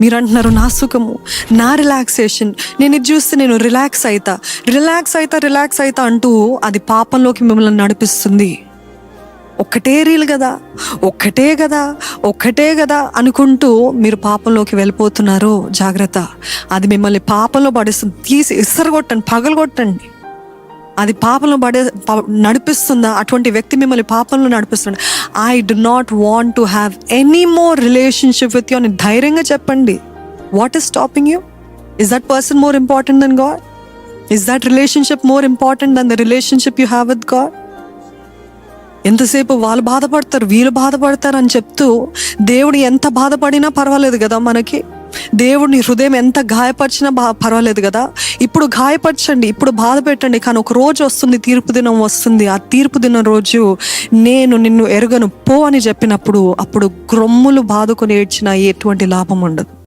మీరు అంటున్నారు నా సుఖము, నా రిలాక్సేషన్, నేను ఇది చూస్తే నేను రిలాక్స్ అవుతా అంటూ అది పాపంలోకి మిమ్మల్ని నడిపిస్తుంది. ఒక్కటే రీల్ కదా, ఒక్కటే కదా అనుకుంటూ మీరు పాపంలోకి వెళ్ళిపోతున్నారు. జాగ్రత్త, అది మిమ్మల్ని పాపంలో పడేస్తుంది. తీసి ఇసరగొట్టండి, పగలగొట్టండి. అది పాపంలో నడిపిస్తుందా? అటువంటి వ్యక్తి మిమ్మల్ని పాపంలో నడిపిస్తుంది. I do not want to have any more relationship with you అని ధైర్యంగా చెప్పండి. What is stopping you? Is that person more important then God? Is that relationship more important then the relationship you have with God? ఎంతసేపు వాళ్ళు బాధపడతారు, వీళ్ళు బాధపడతారు అని చెప్తూ దేవుడు ఎంత బాధపడినా పర్వాలేదు కదా మనకి. దేవుడిని హృదయం ఎంత గాయపరిచినా పర్వాలేదు కదా. ఇప్పుడు గాయపరచండి, ఇప్పుడు బాధ పెట్టండి, కానీ ఒక రోజు వస్తుంది, తీర్పు దినం వస్తుంది. ఆ తీర్పు దినం రోజు నేను నిన్ను ఎరుగను పో అని చెప్పినప్పుడు అప్పుడు గ్రొమ్ములు బాదుకొని ఏడ్చిన ఎటువంటి లాభం ఉండదు.